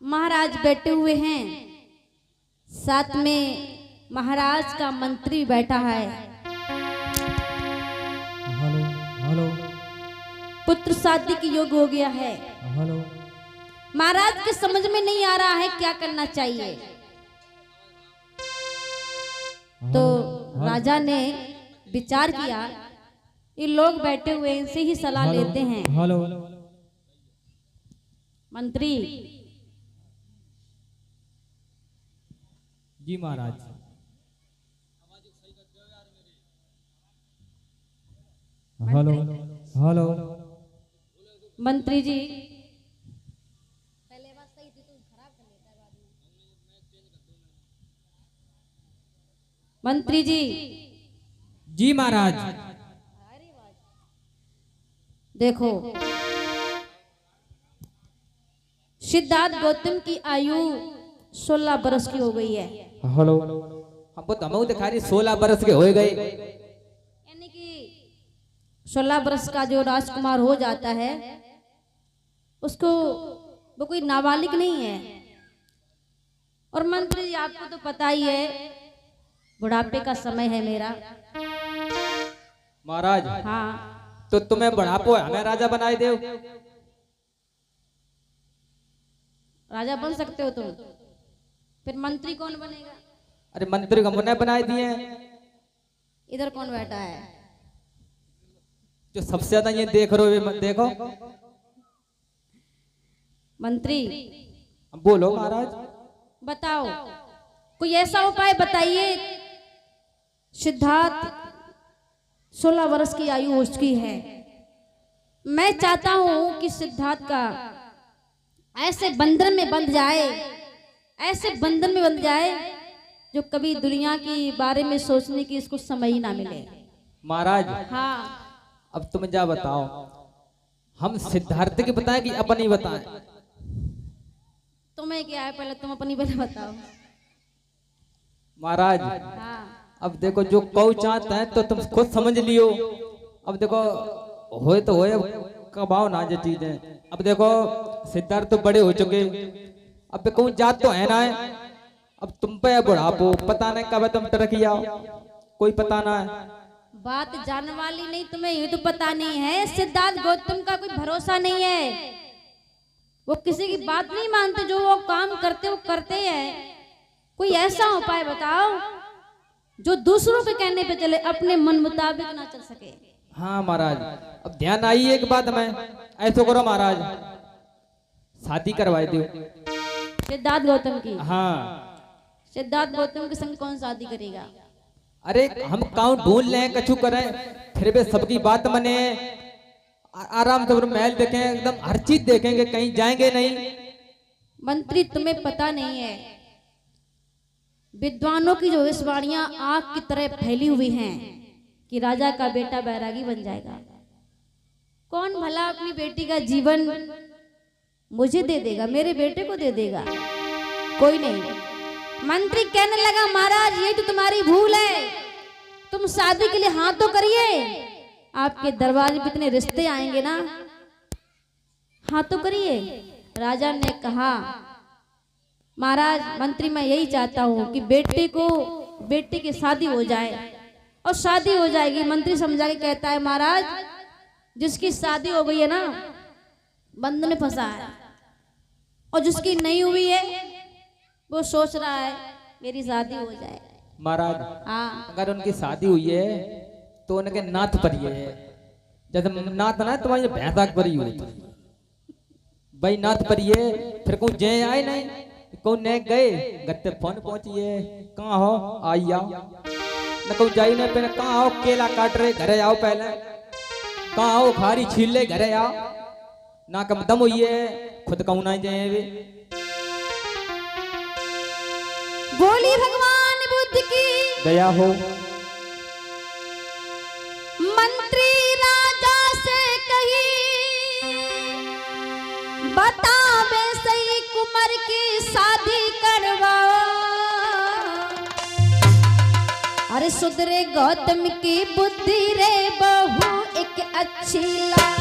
महाराज बैठे हुए हैं, साथ में महाराज का मंत्री बैठा है। हेलो हेलो पुत्र शादी की योग हो गया है। हेलो। महाराज के समझ में नहीं आ रहा है क्या करना चाहिए। तो राजा ने विचार किया, ये लोग बैठे हुए इनसे ही सलाह लेते हैं। हेलो मंत्री जी महाराज। हेलो हेलो मंत्री जी, मंत्री जी जी महाराज। देखो, सिद्धार्थ गौतम की आयु 16 बरस की हो गई है। हेलो। हमको तमऊ दिखा रही 16 बरस के हो गए, यानी कि 16 बरस का जो राजकुमार हो जाता है उसको वो कोई नाबालिग नहीं है। और मंत्री जी, आपको तो पता ही है बुढ़ापे का समय है मेरा। महाराज। हाँ, तो तुम्हें बढ़ापो है, हमें राजा बनाए दे। राजा बन सकते हो तुम, फिर मंत्री कौन बनेगा? अरे मंत्री को हमने बनाए दिए। इधर कौन बैठा है? जो सबसे ज्यादा ये देख रहे हो, देखो। मंत्री बोलो महाराज। बताओ, कोई ऐसा उपाय बताइए। सिद्धार्थ 16 वर्ष की आयु हो चुकी है। मैं चाहता हूं कि सिद्धार्थ का ऐसे बंधन में बंध जाए, ऐसे बंधन में बंध जाए जो कभी दुनिया के बारे में सोचने की इसको समय ही ना मिले। महाराज। हाँ, अब तुम क्या बताओ, हम सिद्धार्थ की बताएं कि अपनी बताएं? तुम्हें क्या है, पहले तुम अपनी पहले बताओ। महाराज। हाँ, अब देखो, जो कौ चाहता है तो तुम खुद समझ लियो। अब देखो, होए तो होए, कबाओ ना जो चीजें। अब देखो, सिद्धार्थ तो बड़े हो चुके, अब कहूँ जात तो है ना है। अब तुम पे बुढ़ापो, पता नहीं कब तुम टरकिया, कोई पता ना है। बात जानने वाली नहीं, तुम्हें ये तो पता नहीं है सिद्धार्थ गौतम का कोई भरोसा नहीं है। वो किसी की बात नहीं मानते, जो वो काम करते वो करते हैं। कोई ऐसा उपाय बताओ जो दूसरों के कहने पे चले, अपने मन मुताबिक ना चल सके। हाँ महाराज। अब ध्यान आई एक बात, में ऐसा करो महाराज, शादी करवाए दो सिद्धार्थ गौतम की। हाँ। सिद्धार्थ गौतम के संग कौन शादी करेगा? अरे हम काउ ढूंढ लें, कछु करें, फिर भी सबकी बात मने, आराम से महल देखें, एकदम हर चीज देखेंगे, कहीं जाएंगे नहीं। मंत्री, तुम्हें पता नहीं है, विद्वानों की जो इस वाणियां आग की तरह फैली हुई हैं कि राजा का बेटा बैरागी बन जाएगा। कौन भला अपनी बेटी का जीवन मुझे दे देगा, मेरे बेटे को दे देगा? कोई नहीं। मंत्री कहने लगा, महाराज ये तो तुम्हारी भूल है, तुम शादी के लिए हाँ तो करिए, आपके दरबार में इतने रिश्ते आएंगे ना, हाँ तो करिए। राजा ने कहा, महाराज मंत्री, मैं यही चाहता हूँ कि बेटे की शादी हो जाए, और शादी हो जाएगी। मंत्री समझा के कहता है, महाराज जिसकी शादी हो गई है ना, बंधन में फंसा है, और जिसकी नहीं हुई है वो सोच रहा है मेरी शादी हो जाए। महाराज। हाँ, अगर उनकी शादी हुई है तो उनके नाथ पर है, जैसे नाथ ना तुम्हारी भैंसा पर हुई भाई, नाथ पर है। फिर कौन जय आए नहीं, कौन ने गए गत्ते फोन पहुंचिए, कहाँ हो आई आओ, न कौन जाई नहीं, पहले कहाँ आओ केला काट रहे, घरे आओ, पहले कहाँ आओ खारी छील ले, घरे आओ, ना कम दम हुई है, खुद कहूँ ना जाए वे। बोली भगवान बुद्ध की दया हो। मंत्री राजा से कही, बतावे सही कुमार की शादी करवाओ। अरे सुधरे गौतम की बुद्धि रे बहू एक अच्छी ला।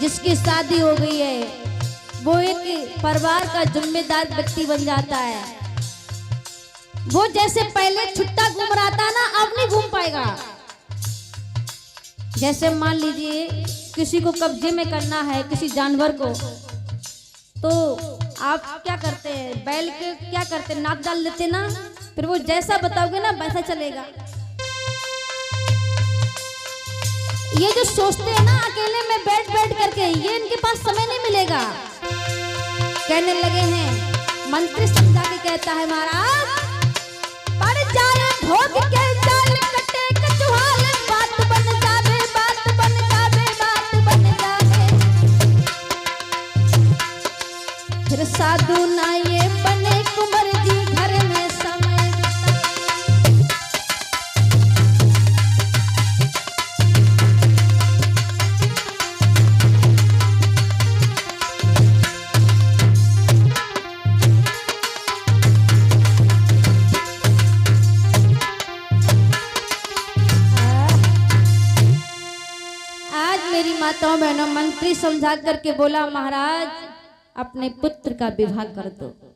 जिसकी शादी हो गई है वो एक परिवार का जिम्मेदार व्यक्ति बन जाता है। वो जैसे पहले छुट्टा घूम रहा था ना, अब नहीं घूम पाएगा। जैसे मान लीजिए किसी को कब्जे में करना है किसी जानवर को, तो आप क्या करते हैं, बैल के क्या करते हैं, नाक डाल देते ना, फिर वो जैसा बताओगे ना वैसा चलेगा। ये जो सोचते हैं ना अकेले में बैठ बैठ करके, ये इनके पास समय नहीं मिलेगा। कहने लगे हैं, मंत्री समझा के कहता है, महाराज पड़ जाए भोग के जाल कटे कचुहाल, बात बन जावे, बात बन जावे, बात बन जावे। फिर साधु ना ये बने कुंवर जी घर में समय माताओं बहनों, मंत्री समझा करके बोला, महाराज अपने पुत्र का विवाह कर दो।